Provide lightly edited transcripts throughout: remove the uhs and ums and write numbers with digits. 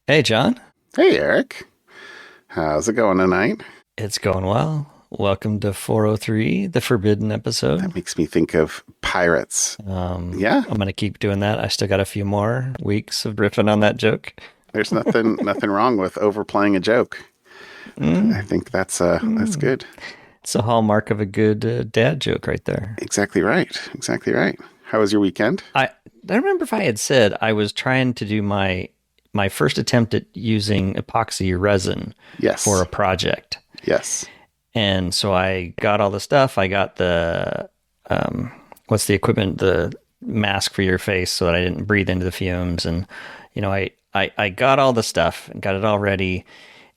Hey, John. Hey Eric, how's it going tonight? It's going well. Welcome to 403, the forbidden episode. That makes me think of pirates. Yeah, I'm going to keep doing that. I still got a few more weeks of riffing on that joke. there's nothing wrong with overplaying a joke. I think that's good. It's a hallmark of a good dad joke right there. Exactly right. Exactly right. How was your weekend? I don't remember if I had said I was trying to do my first attempt at using epoxy resin Yes. for a project. Yes. And so I got all the stuff. I got the, what's the equipment? The mask for your face so that I didn't breathe into the fumes. And, I got all the stuff and got it all ready.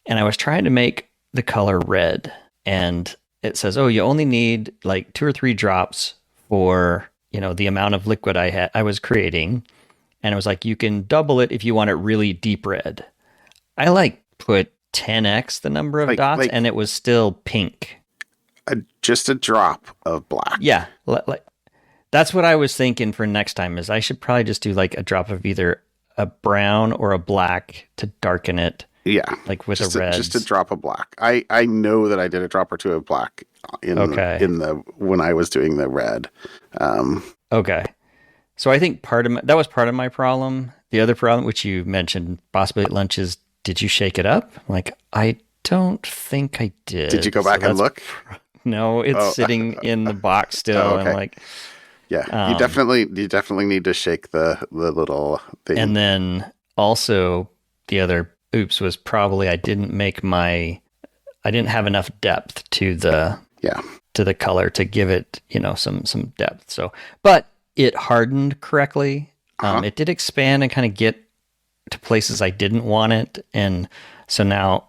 And I was trying to make the color red. And it says, oh, you only need like 2 or 3 drops for, the amount of liquid I was creating. And it was like, you can double it if you want it really deep red. I put 10x the number of dots and it was still pink. Just a drop of black. Yeah. That's what I was thinking for next time is I should probably just do like a drop of either a brown or a black to darken it. Yeah. Like with just a red. Just a drop of black. I know that I did a drop or two of black when I was doing the red. Okay. So I think that was part of my problem. The other problem, which you mentioned possibly at lunch, is did you shake it up? Like, I don't think I did. Did you go back and look? No, it's sitting in the box still. Oh, okay. I'm like, yeah, you definitely need to shake the little thing. And then also the other oops was probably I didn't have enough depth to the color to give it, some depth. So, but it hardened correctly. It did expand and kind of get to places I didn't want it. And so now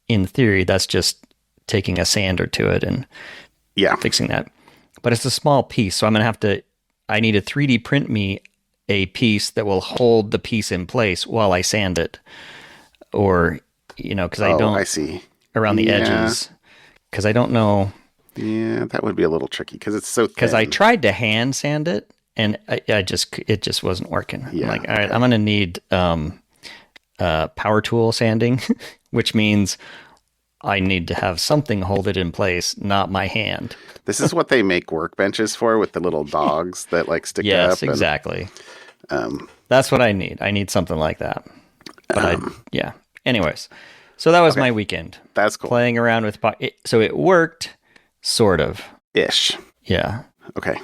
in theory, that's just taking a sander to it and fixing that. But it's a small piece. So I need to 3D print me a piece that will hold the piece in place while I sand it. Or, because I see. Around the edges. Because I don't know. Yeah, that would be a little tricky because it's so thin. Because I tried to hand sand it and it just wasn't working. Yeah, I'm like, all right, I'm going to need power tool sanding, which means I need to have something hold it in place, not my hand. This is what they make workbenches for with the little dogs that stick up. Yes, exactly. That's what I need. I need something like that. But anyways, so that was my weekend. That's cool. Playing around with so it worked, sort of. Ish. Yeah. Okay.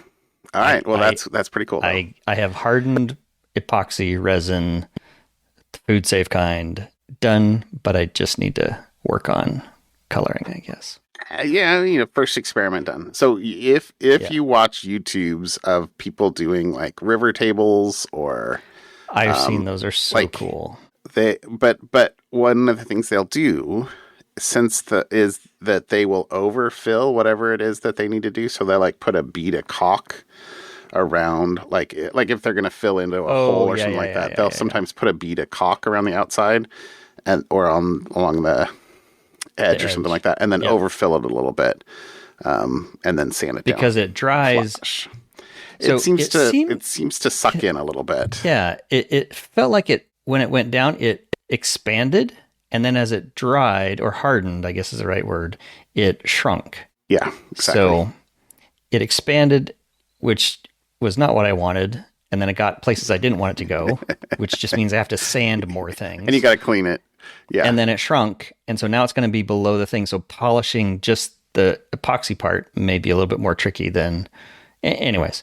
All right. Well, that's pretty cool. I have hardened epoxy resin, food safe kind, done, but I just need to work on coloring, I guess. First experiment done. So if you watch YouTubes of people doing river tables or I've seen those are so cool. But one of the things they'll do is that they will overfill whatever it is that they need to do. So they'll put a bead of caulk around, if they're going to fill into a hole or something like that, they'll sometimes put a bead of caulk around the outside or along the edge or something like that, and then overfill it a little bit, and then sand it down. Because it dries. So it seems to suck in a little bit. Yeah, it felt like when it went down, it expanded, and then as it dried or hardened, I guess is the right word, it shrunk. Yeah, exactly. So it expanded, which was not what I wanted, and then it got places I didn't want it to go, which just means I have to sand more things. And you got to clean it. Yeah. And then it shrunk, and so now it's going to be below the thing. So polishing just the epoxy part may be a little bit more tricky than... Anyways.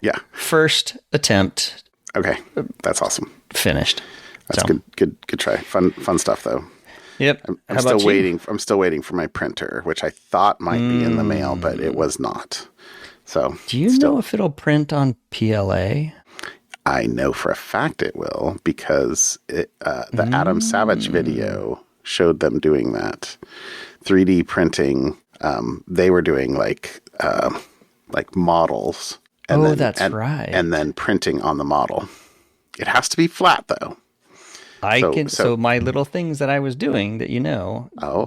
Yeah. First attempt. Okay. That's awesome. Finished. That's good try. Fun stuff though. Yep. I'm still waiting. I'm still waiting for my printer, which I thought might be in the mail, but it was not. So do you know if it'll print on PLA? I know for a fact it will because the Adam Savage video showed them doing that 3D printing. They were doing models. And that's right. And then printing on the model. It has to be flat though. So my little things that I was doing that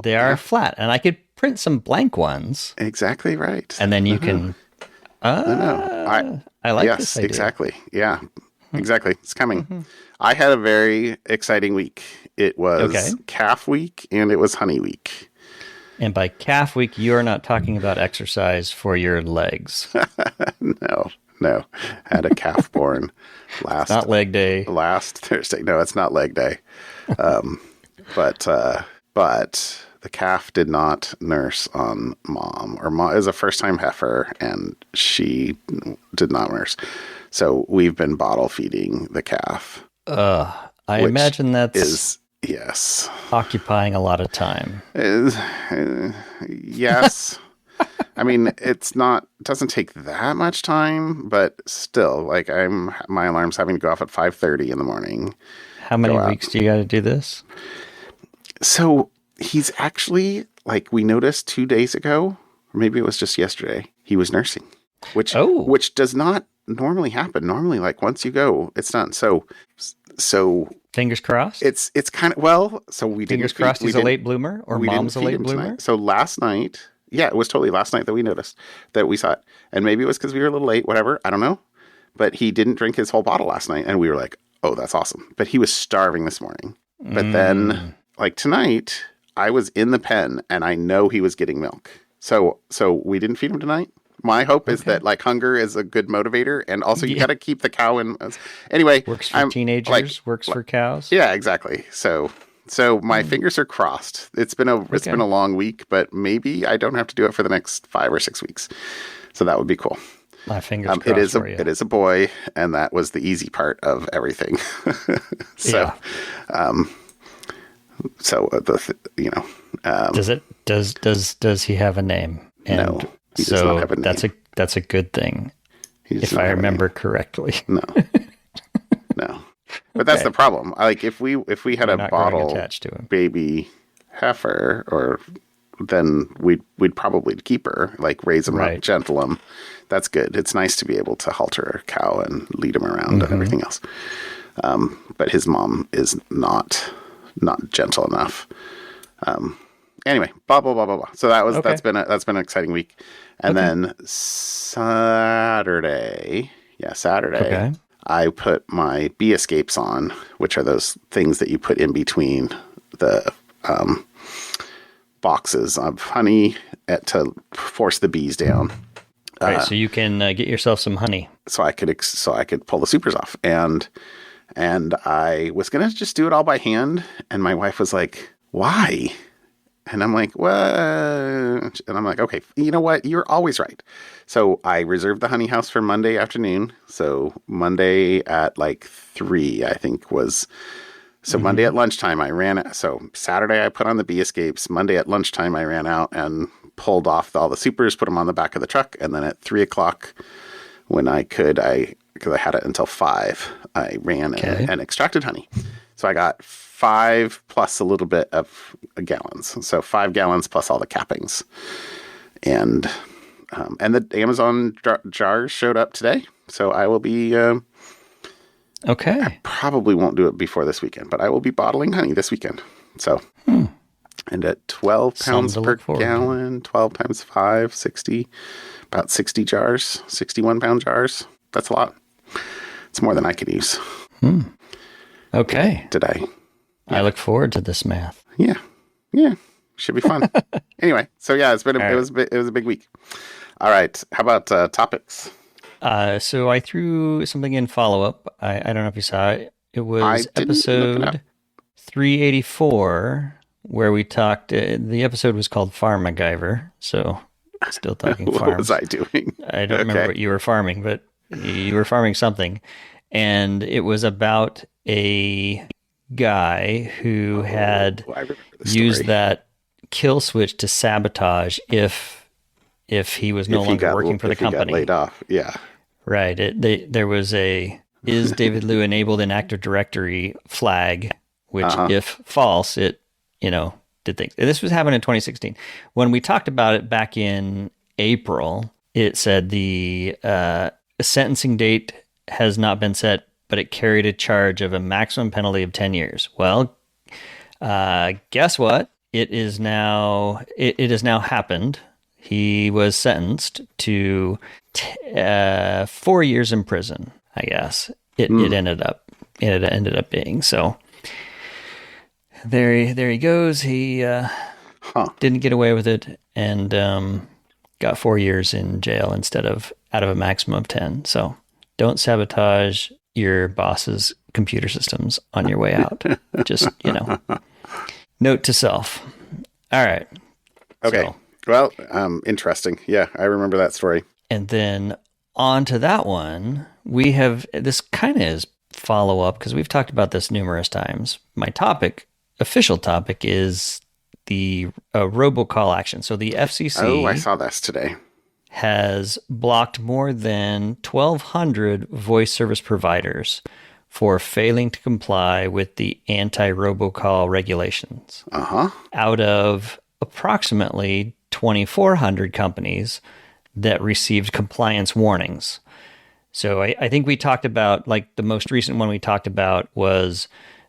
they are flat, and I could print some blank ones. Exactly right. And then you can. I like this idea. Exactly. Yeah, exactly. It's coming. I had a very exciting week. It was calf week and it was honey week. And by calf week, you're not talking about exercise for your legs. No. Had a calf born last. It's not leg day. Last Thursday. No, it's not leg day. But the calf did not nurse on mom. Or mom is a first-time heifer, and she did not nurse. So we've been bottle feeding the calf. I imagine that's yes, occupying a lot of time. Yes. I mean, it doesn't take that much time, but still, like my alarm's having to go off at 5:30 in the morning. How many weeks do you got to do this? So he's actually, like, we noticed 2 days ago, or maybe it was just yesterday, he was nursing, which does not normally happen. Normally, like, once you go, it's done. So fingers crossed. It's kind of, so we didn't. Fingers crossed he's a late bloomer, or mom's a late bloomer. Tonight. So last night, it was totally last night that we noticed that we saw it, and maybe it was because we were a little late. Whatever, I don't know. But he didn't drink his whole bottle last night, and we were like, "Oh, that's awesome!" But he was starving this morning. But then, like tonight, I was in the pen, and I know he was getting milk. So we didn't feed him tonight. My hope is that, like, hunger is a good motivator, and also you got to keep the cow in. Anyway, works for teenagers, works for cows. Yeah, exactly. So my fingers are crossed. It's been a long week, but maybe I don't have to do it for the next 5 or 6 weeks. So that would be cool. My fingers crossed for you. It is a boy, and that was the easy part of everything. Does he have a name? And no, he does not have a name. That's a good thing, if I remember correctly. No. But that's the problem. Like, if we had a bottle baby heifer, then we'd probably keep her, like, raise them up, gentle them. That's good. It's nice to be able to halter a cow and lead him around and everything else. But his mom is not gentle enough. Anyway, blah blah blah blah blah. So that's been an exciting week. And then Saturday, I put my bee escapes on, which are those things that you put in between the boxes of honey to force the bees down. Right, so you can get yourself some honey. So I could pull the supers off, and I was gonna just do it all by hand, and my wife was like, "Why?" And I'm like, "What?" And I'm like, "Okay, you know what? You're always right." So I reserved the honey house for Monday afternoon. So Monday at like 3, I think was. So Monday at lunchtime, I ran it. So Saturday, I put on the bee escapes. Monday at lunchtime, I ran out and pulled off all the supers, put them on the back of the truck. And then at 3 o'clock, when I could, because I had it until 5, I ran and extracted honey. So I got 5 plus a little bit of gallons. So 5 gallons plus all the cappings. And the Amazon jars showed up today. So I will be... I probably won't do it before this weekend, but I will be bottling honey this weekend. So, and at 12 pounds per gallon, 12 times 5, 60, about 60 jars, 61-pound jars. That's a lot. It's more than I could use. Okay. Today. Yeah. I look forward to this math. Yeah. Should be fun. Anyway, so yeah, it was a big week. All right. How about topics? So I threw something in follow-up. I don't know if you saw it. It was episode 384, where we talked. The episode was called Farm MacGyver. So still talking farms. What was I doing? I don't remember what you were farming, but you were farming something. And it was about a guy who had used that kill switch to sabotage if he was no longer working for the company. He got laid off, yeah. Right. There was a "Is David Liu enabled in Active Directory" flag, which if false, it did things. And this was happening in 2016. When we talked about it back in April, it said the sentencing date has not been set, but it carried a charge of a maximum penalty of 10 years. Well, guess what? It has now happened. He was sentenced to 4 years in prison, I guess. It ended up being so. there he goes. He didn't get away with it and got 4 years in jail instead of out of a maximum of 10. So don't sabotage your boss's computer systems on your way out. Just, note to self. All right. Okay. So, well, interesting. Yeah, I remember that story. And then on to that one, we have, this kind of is follow up because we've talked about this numerous times. My official topic is the robocall action. So the FCC. Oh, I saw this today. Has blocked more than 1,200 voice service providers for failing to comply with the anti-robocall regulations. Out of approximately 2,400 companies that received compliance warnings. So I think we talked about, like, the most recent one we talked about was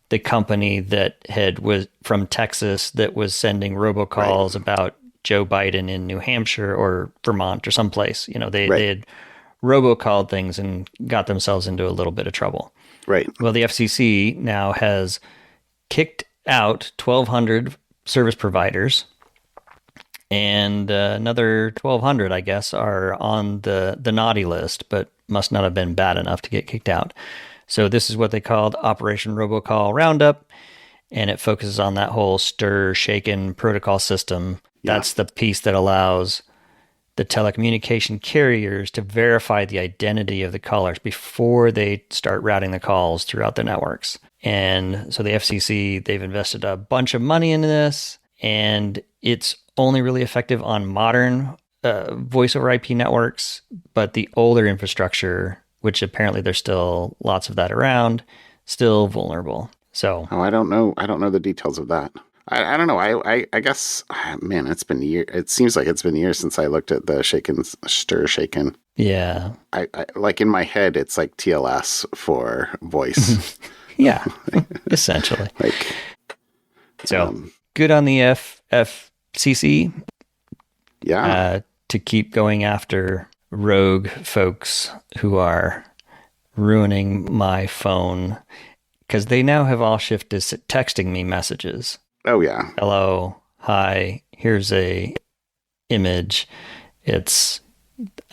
the company that was from Texas that was sending robocalls about Joe Biden in New Hampshire or Vermont or someplace. They had robocalled things and got themselves into a little bit of trouble. Right. Well, the FCC now has kicked out 1,200 service providers, and another 1,200, I guess, are on the naughty list, but must not have been bad enough to get kicked out. So this is what they called Operation Robocall Roundup, and it focuses on that whole stir, shaken protocol system. Yeah. That's the piece that allows the telecommunication carriers to verify the identity of the callers before they start routing the calls throughout the networks. And so the FCC, they've invested a bunch of money into this, and it's only really effective on modern voice over IP networks, but the older infrastructure, which apparently there's still lots of that around, still vulnerable. So I don't know the details of that. I don't know. I guess, man, it's been years. It seems like it's been years since I looked at the stir shaken. Yeah. I like in my head, it's like TLS for voice. Yeah, essentially. Good on the FCC. Yeah. To keep going after rogue folks who are ruining my phone, because they now have all shifted to texting me messages. Oh, yeah. Hello. Hi. Here's a image.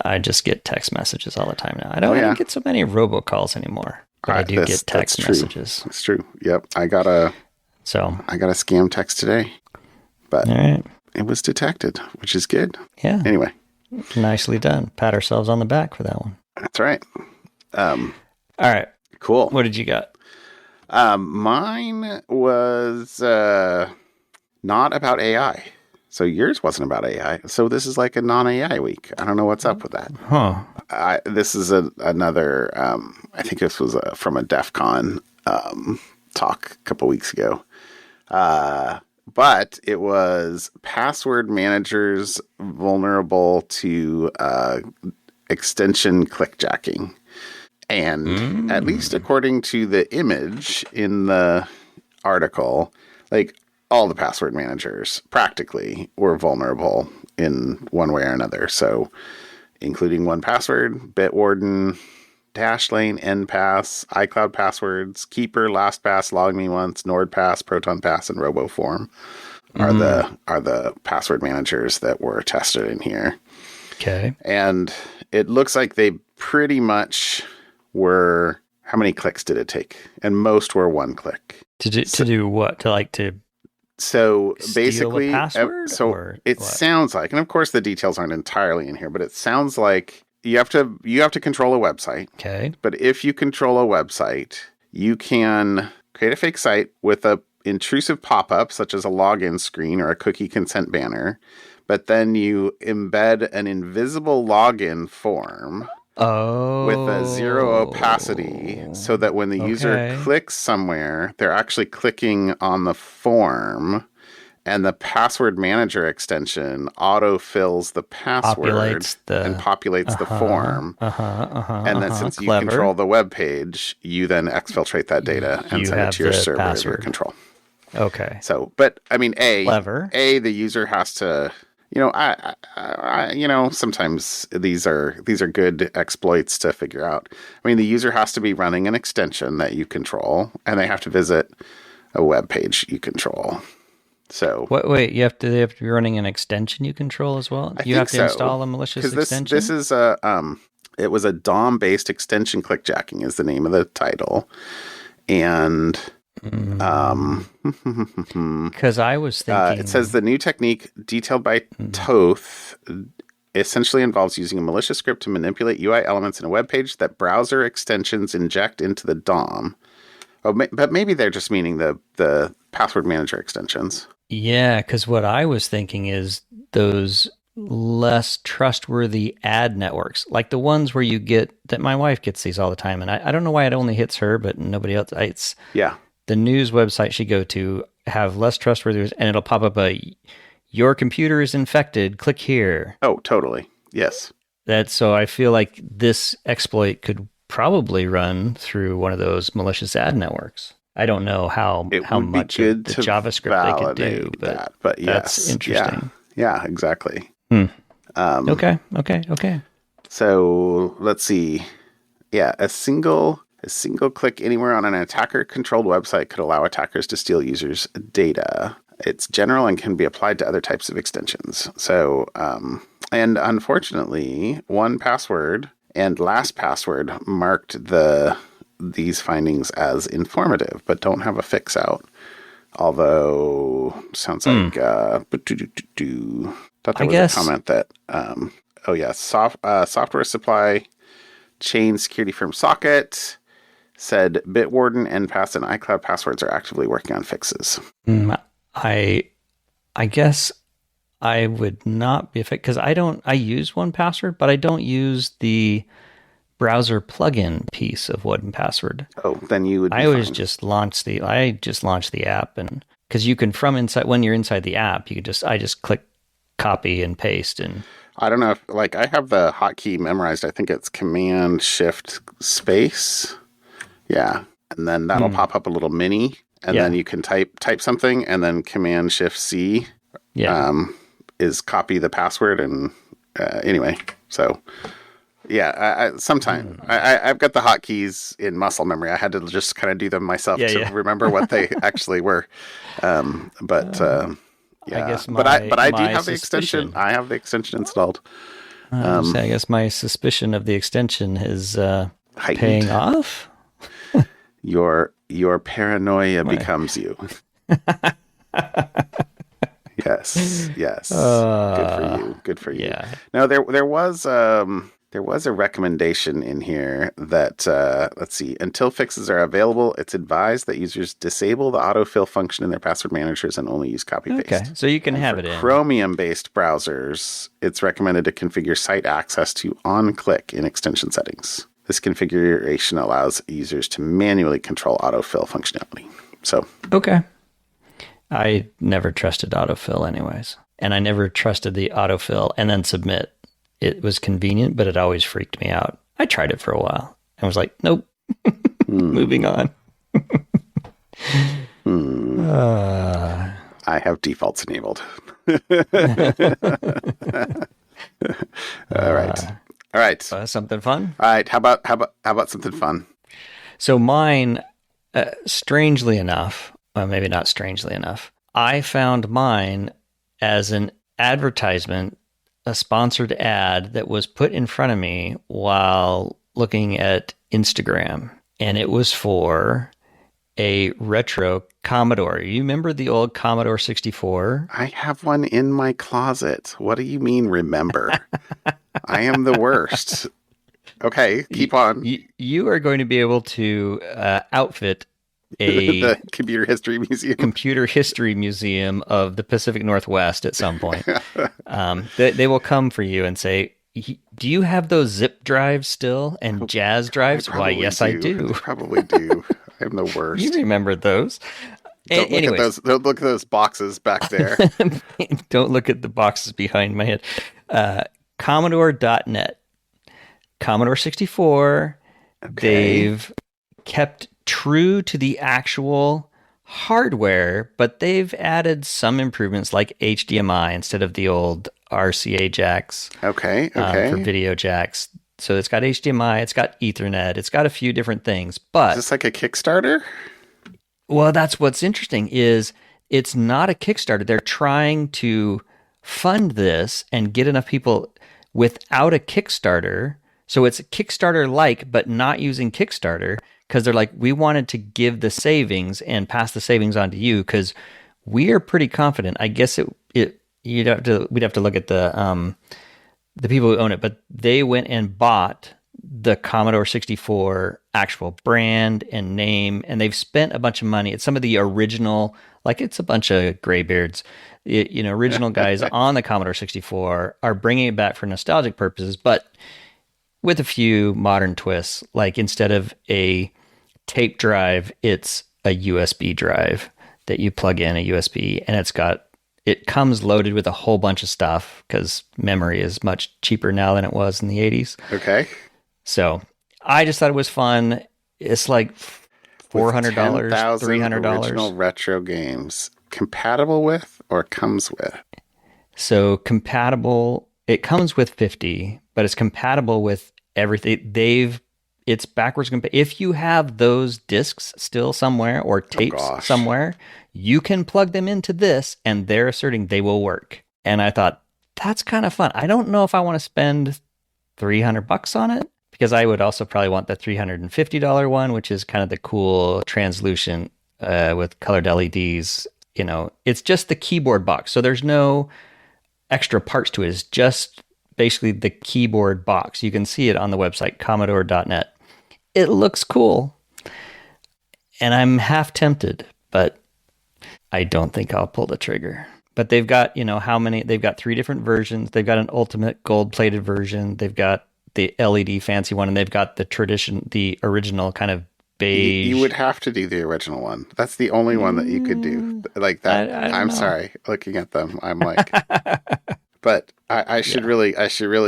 I just get text messages all the time now. I don't get so many robocalls anymore, but I do get text messages. That's true. Yep. I got a scam text today, but it was detected, which is good. Yeah. Anyway. Nicely done. Pat ourselves on the back for that one. That's right. All right. Cool. What did you got? Mine was not about AI. So yours wasn't about AI. So this is like a non-AI week. I don't know what's up with that. Huh. This is another, I think this was from a DEF CON talk a couple weeks ago. But it was password managers vulnerable to extension clickjacking. And at least according to the image in the article, like all the password managers practically were vulnerable in one way or another. So including 1Password, Bitwarden, Dashlane, NPass, iCloud Passwords, Keeper, LastPass, LogMeOnce, NordPass, ProtonPass, and RoboForm are the password managers that were tested in here. Okay. And it looks like they pretty much were, how many clicks did it take? And most were one click. To do what? So basically, steal a password, it sounds like, and of course the details aren't entirely in here, but it sounds like you have to control a website. Okay. But if you control a website, you can create a fake site with a intrusive pop-up, such as a login screen or a cookie consent banner. But then you embed an invisible login form with a zero opacity, so that when the user clicks somewhere, they're actually clicking on the form. And the password manager extension autofills the password and populates the form. And then since you control the web page, you then exfiltrate that data and send it to your server under control. Okay. So, but I mean, the user has to, sometimes these are good exploits to figure out. I mean, the user has to be running an extension that you control, and they have to visit a web page you control. So wait, they have to be running an extension you control as well? You have to install a malicious extension? This is it was a DOM-based extension clickjacking is the name of the title. And because I was thinking... it says the new technique detailed by Toth essentially involves using a malicious script to manipulate UI elements in a web page that browser extensions inject into the DOM. Oh, but maybe they're just meaning the password manager extensions. Yeah, because what I was thinking is those less trustworthy ad networks, like the ones where you get that my wife gets these all the time, and I don't know why it only hits her, but nobody else. It's the news website she go to have less trustworthy, and it'll pop up your computer is infected. Click here. Oh, totally. Yes. So I feel like this exploit could probably run through one of those malicious ad networks. I don't know how much of the JavaScript they could do, but yes, that's interesting. Yeah, exactly. Okay. So let's see. Yeah, a single click anywhere on an attacker-controlled website could allow attackers to steal users' data. It's general and can be applied to other types of extensions. So, and unfortunately, 1Password and LastPassword marked these findings as informative, but don't have a fix out. Although, sounds like thought there was a comment that software supply chain security firm Socket said Bitwarden, NPass, and iCloud passwords are actively working on fixes. I guess I would not be affected because I use 1Password, but I don't use the browser plugin piece of 1Password. Oh, then you would be fine. just launch the app, and because you can from inside, when you're inside the app, I just click copy and paste. And I don't know if I have the hotkey memorized. I think it's Command Shift Space. Yeah. And then that'll pop up a little mini, and then you can type something, and then Command Shift C is copy the password. And anyway, so yeah, I've got the hotkeys in muscle memory. I had to just kind of do them myself to remember what they actually were. I guess I do have the extension. I have the extension installed. I guess my suspicion of the extension is paying off. Your paranoia becomes you. Yes. Good for you. Yeah. No, there was a recommendation in here that let's see. Until fixes are available, it's advised that users disable the autofill function in their password managers and only use copy paste. Okay, so you can have it in Chromium-based browsers. It's recommended to configure site access to on-click in extension settings. This configuration allows users to manually control autofill functionality. So okay. I never trusted autofill anyways. And I never trusted the autofill and then submit. It was convenient, but it always freaked me out. I tried it for a while and was like, nope, moving on. I have defaults enabled. All right. Something fun? All right. How about something fun? So mine, strangely enough, well, maybe not strangely enough, I found mine as an advertisement, a sponsored ad that was put in front of me while looking at Instagram. And it was for a retro Commodore. You remember the old Commodore 64? I have one in my closet. What do you mean, remember? I am the worst. Okay, keep on. You are going to be able to outfit the Computer History Museum of the Pacific Northwest at some point. They will come for you and say, do you have those zip drives still and jazz drives? Why, yes, I do. I probably do. I'm the worst. You remember those. Don't look at those boxes back there. Don't look at the boxes behind my head. Commodore.net. Commodore 64. Okay. They've kept true to the actual hardware, but they've added some improvements like HDMI instead of the old RCA jacks. Okay. For video jacks. So it's got HDMI, it's got Ethernet, it's got a few different things. But is this like a Kickstarter? Well, that's what's interesting is it's not a Kickstarter. They're trying to fund this and get enough people without a Kickstarter. So it's Kickstarter-like, but not using Kickstarter because they're like, we wanted to give the savings and pass the savings on to you because we are pretty confident. I guess we'd have to look at the people who own it, but they went and bought the Commodore 64 actual brand and name, and they've spent a bunch of money. It's some of the original, like it's a bunch of graybeards, original guys on the Commodore 64 are bringing it back for nostalgic purposes, but with a few modern twists. Like instead of a tape drive, it's a USB drive that you plug in a USB, and it comes loaded with a whole bunch of stuff because memory is much cheaper now than it was in the 80s. Okay. So I just thought it was fun. It's like $400, $300. Original retro games compatible with or comes with? So compatible, it comes with 50, but it's compatible with everything. It's backwards compatible. If you have those discs still somewhere or tapes somewhere, you can plug them into this and they're asserting they will work. And I thought, that's kind of fun. I don't know if I want to spend $300 on it because I would also probably want the $350 one, which is kind of the cool translucent with colored LEDs. It's just the keyboard box. So there's no extra parts to it. It's just basically the keyboard box. You can see it on the website, commodore.net. It looks cool. And I'm half tempted, but I don't think I'll pull the trigger. But they've got, they've got 3 different versions. They've got an ultimate gold-plated version. They've got the LED fancy one, and they've got the original kind of beige. You would have to do the original one. That's the only one that you could do like that. I'm sorry, looking at them, I'm like, but I should really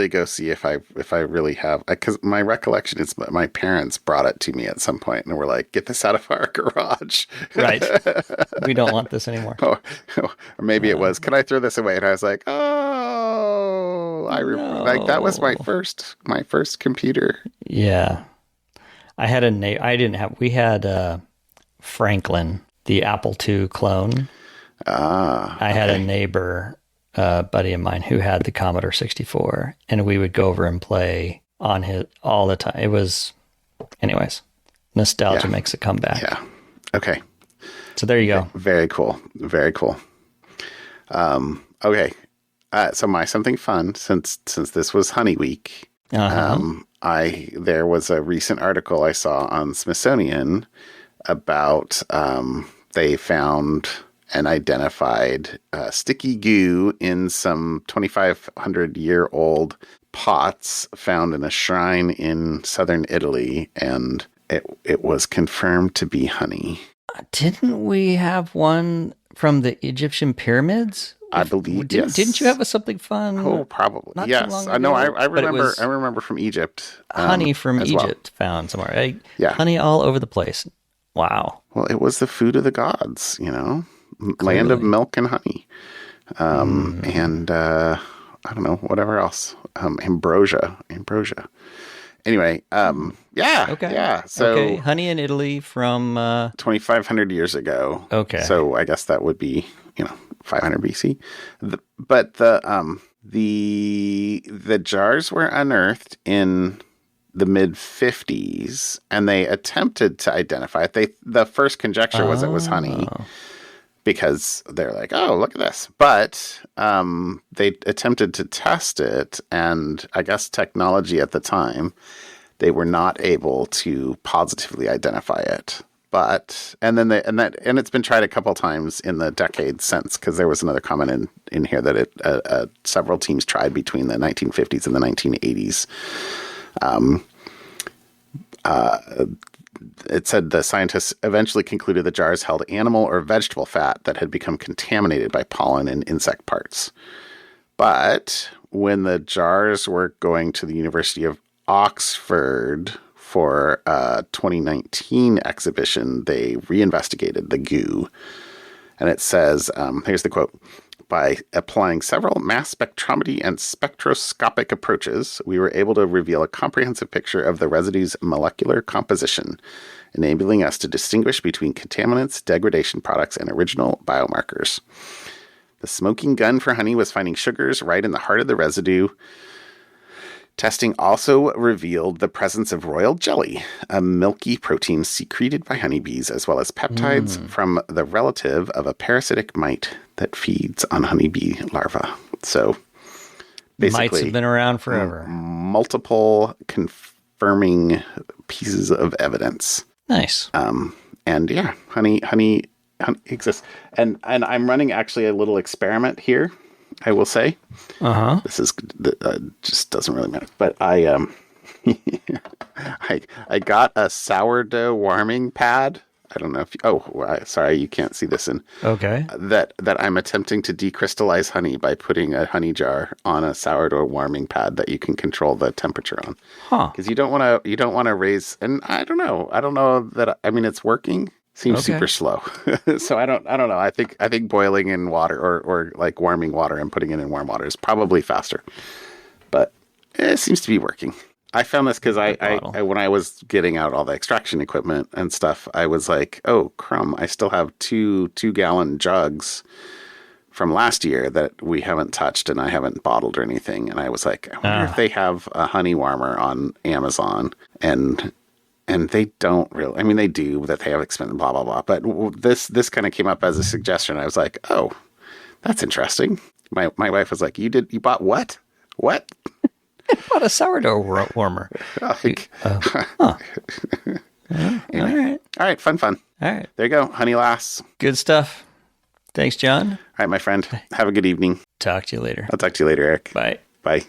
go see if I really have, because my recollection is my parents brought it to me at some point and were like, get this out of our garage. Right. We don't want this anymore. Or maybe it was, can I throw this away? And I was like, like that was my first computer. Yeah. We had Franklin, the Apple II clone. I had a neighbor, buddy of mine, who had the Commodore 64, and we would go over and play on his all the time. It was, anyways, nostalgia makes a comeback. Yeah. Okay. So there you go. Very cool. Very cool. Okay. So my something fun, since this was Honey Week, there was a recent article I saw on Smithsonian about they found and identified sticky goo in some 2,500-year-old pots found in a shrine in southern Italy, and it was confirmed to be honey. Didn't we have one from the Egyptian pyramids? I believe, yes. Didn't you have something fun? Oh, probably. Yes. I know. I remember. I remember from Egypt. Honey from Egypt found somewhere. Yeah. Honey all over the place. Wow. Well, it was the food of the gods, land of milk and honey. And I don't know, whatever else. Ambrosia. Anyway, yeah. Okay. Yeah. So honey in Italy from 2,500 years ago. Okay. So I guess that would be, 500 BC. But the jars were unearthed in the mid 50s, and they attempted to identify it. The first conjecture was it was honey, because they're like, oh, look at this. But they attempted to test it, and I guess technology at the time, they were not able to positively identify it. But and it's been tried a couple times in the decades since, because there was another comment in here that several teams tried between the 1950s and the 1980s. It said the scientists eventually concluded the jars held animal or vegetable fat that had become contaminated by pollen and insect parts. But when the jars were going to the University of Oxford for a 2019 exhibition, they reinvestigated the goo. And it says, here's the quote, by applying several mass spectrometry and spectroscopic approaches, we were able to reveal a comprehensive picture of the residue's molecular composition enabling us to distinguish between contaminants, degradation products, and original biomarkers. The smoking gun for honey was finding sugars right in the heart of the residue. Testing also revealed the presence of royal jelly, a milky protein secreted by honeybees, as well as peptides from the relative of a parasitic mite that feeds on honeybee larvae. So basically, mites have been around forever. Multiple confirming pieces of evidence. Nice. And yeah, honey exists. And I'm running actually a little experiment here, I will say. This is just doesn't really matter. But I got a sourdough warming pad. I don't know if sorry, you can't see this in. Okay. That I'm attempting to decrystallize honey by putting a honey jar on a sourdough warming pad that you can control the temperature on. Because you don't want to raise, and I don't know that, I mean, it's working. Seems super slow. So I don't know. I think boiling in water or like warming water and putting it in warm water is probably faster. But it seems to be working. I found this because I when I was getting out all the extraction equipment and stuff, I was like, oh, crumb, I still have two 2-gallon jugs from last year that we haven't touched and I haven't bottled or anything. And I was like, I wonder if they have a honey warmer on Amazon. And they don't really, I mean, they do, that they have expensive, blah, blah, blah. But this kind of came up as a suggestion. I was like, oh, that's interesting. My wife was like, you bought what? What? I bought a sourdough warmer. Like, All right. Fun. right. There you go. Honey lass. Good stuff. Thanks, John. All right, my friend. Have a good evening. Talk to you later. I'll talk to you later, Eric. Bye. Bye.